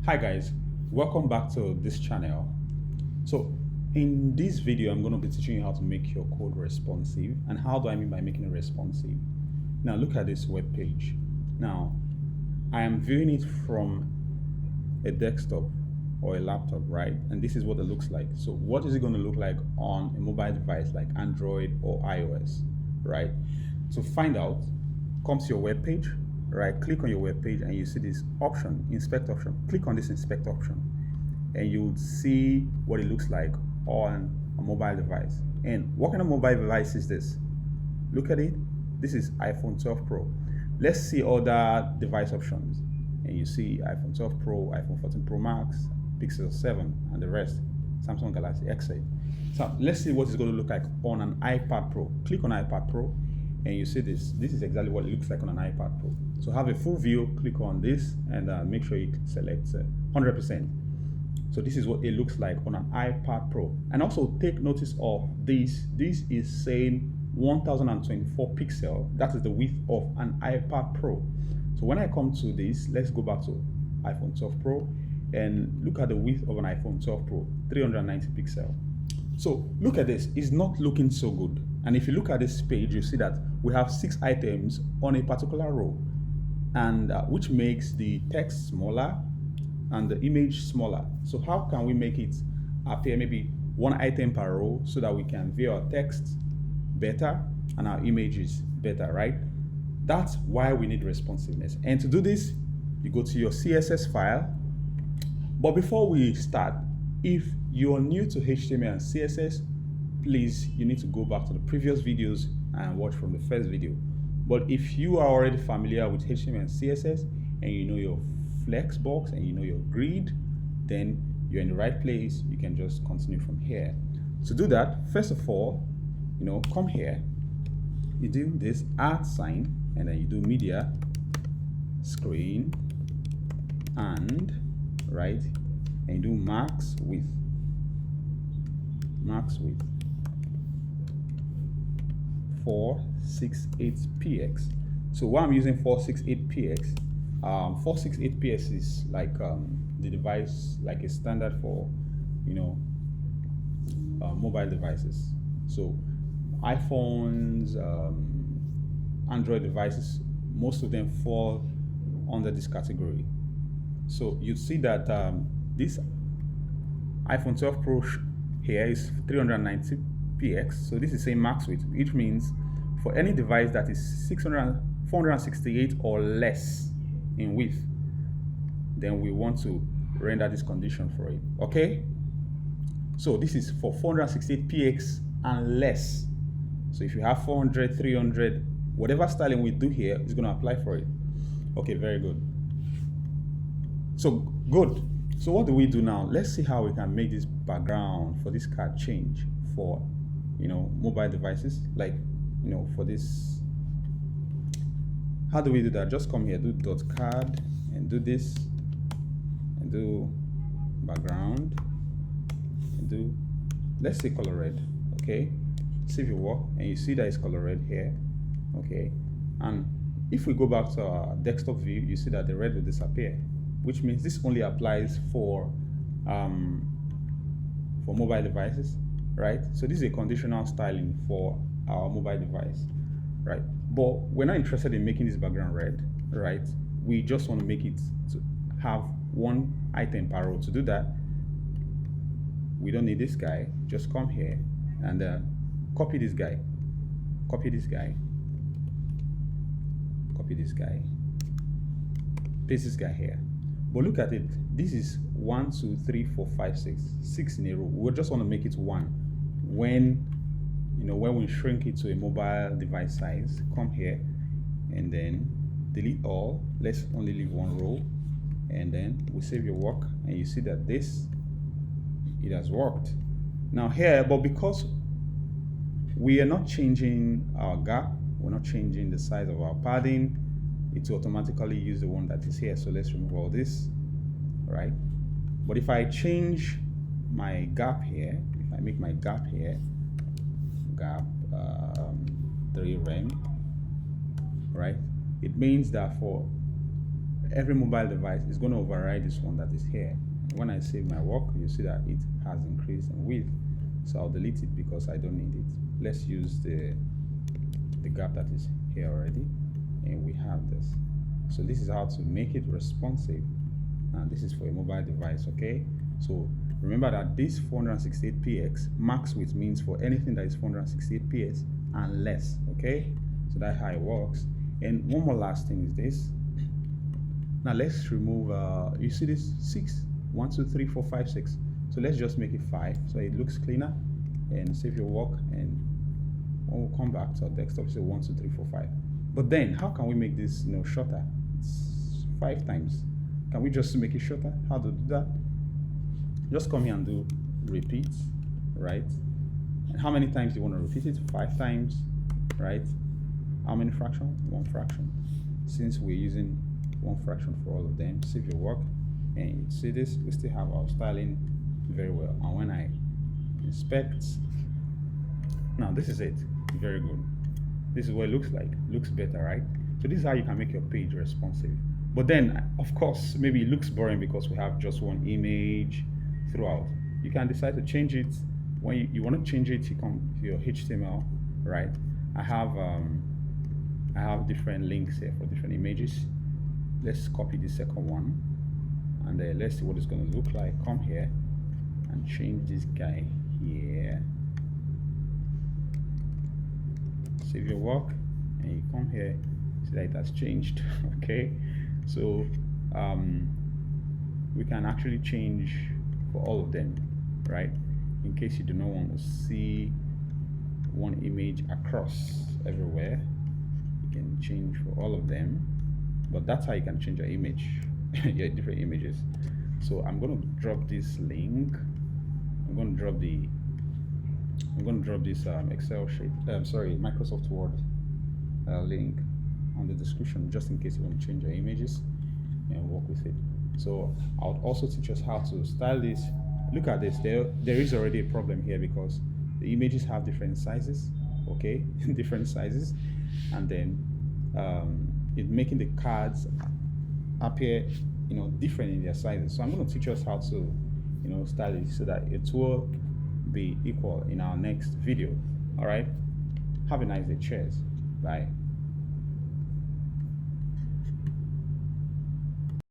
Hi guys, welcome back to this channel. So in this video, I'm going to be teaching you how to make your code responsive. And how do I mean by making it responsive? Now look at this web page. Now I am viewing it from a desktop or a laptop, right? And this is what it looks like. So what is it going to look like on a mobile device like Android or iOS, right? To find out, come to your web page, right? Click on your web page and you see this option, inspect option. Click on this inspect option and you'll see what it looks like on a mobile device. And what kind of mobile device is this? Look at it. This is iPhone 12 Pro. Let's see other device options. And you see iPhone 12 Pro, iPhone 14 Pro Max, Pixel 7, and the rest, Samsung Galaxy X8. So let's see what it's going to look like on an iPad Pro. Click on iPad Pro, and you see this. This is exactly what it looks like on an iPad Pro. So have a full view, click on this, and make sure you select 100%. So this is what it looks like on an iPad Pro. And also take notice of this. This is saying 1024 pixel. That is the width of an iPad Pro. So when I come to this, let's go back to iPhone 12 Pro and look at the width of an iPhone 12 Pro, 390 pixel. So look at this, it's not looking so good. And if you look at this page, you see that we have 6 items on a particular row, and which makes the text smaller and the image smaller. So how can we make it appear maybe 1 item per row so that we can view our text better and our images better, right? That's why we need responsiveness. And to do this, you go to your CSS file. But before we start, if you're new to HTML and CSS, please, you need to go back to the previous videos and watch from the first video. But if you are already familiar with HTML and CSS and you know your flexbox and you know your grid, then you're in the right place. You can just continue from here. To do that, first of all, come here, you do this @ sign, and then you do media, screen, and right, and you do max width 468px. So why I'm using 468px, 468px is like the device, like a standard for mobile devices. So iPhones, Android devices, most of them fall under this category. So you see that this iPhone 12 Pro here is 390px. So this is saying max width, which means for any device that is 468 or less in width, then we want to render this condition for it. Okay, so this is for 468px and less. So if you have 400, 300, whatever styling we do here is going to apply for it. Okay, very good. So good. So what do we do now? Let's see how we can make this background for this card change for mobile devices, like for this. How do we do that? Just come here, do .card, and do this, and do background, and do, let's say, color red. Okay, see if it works, and you see that it's color red here. Okay, and if we go back to our desktop view, you see that the red will disappear, which means this only applies for mobile devices, right? So this is a conditional styling for our mobile device, right? But we're not interested in making this background red, right? We just want to make it to have 1 item per row. To do that, we don't need this guy. Just come here and copy this guy, copy this guy, copy this guy, paste this guy here. But look at it, this is 1, 2, 3, 4, 5, 6 in a row. We just want to make it 1. When we shrink it to a mobile device size, come here and then delete all. Let's only leave 1 row, and then we save your work, and you see that it has worked. Now here, but because we are not changing our gap, we're not changing the size of our padding, it will automatically use the one that is here. So let's remove all this, right? But if I change my gap here, if I make my gap here, gap 3 rem, right? It means that for every mobile device is going to override this one that is here. When I save my work, you see that it has increased in width. So I'll delete it because I don't need it. Let's use the gap that is here already, and we have this. So this is how to make it responsive, and this is for a mobile device. Okay, so remember that this 468px max width means for anything that is 468px and less. Okay, so that's how it works. And one more last thing is this. Now let's remove you see this 6, 1 2 3 4 5 6. So let's just make it 5 so it looks cleaner, and save your work, and when we'll come back to our desktop, say 1 2 3 4 5. But then how can we make this shorter? It's 5 times. Can we just make it shorter? How to do that? Just come here and do repeat, right? And how many times do you want to repeat it? 5 times, right? How many fraction? 1 fraction. Since we're using 1 fraction for all of them, save your work, and you see this, we still have our styling very well. And when I inspect, now this is it, very good. This is what it looks like. Looks better, right? So this is how you can make your page responsive. But then, of course, maybe it looks boring because we have just one image throughout. You can decide to change it. When you want to change it, you come to your HTML, right? I have different links here for different images. Let's copy the second one, and then let's see what it's going to look like. Come here and change this guy here. Save your work, and you come here, see that it has changed. Okay, so we can actually change for all of them, right? In case you do not want to see one image across everywhere, you can change for all of them. But that's how you can change your image, your different images. So I'm going to drop this link. I'm going to drop this Excel sheet. Microsoft Word link on the description, just in case you want to change your images and work with it. So I'll also teach us how to style this. Look at this. There is already a problem here because the images have different sizes. Okay, different sizes, and then it's making the cards appear different in their sizes. So I'm going to teach us how to style it so that it will be equal in our next video. All right, have a nice day. Cheers. Bye.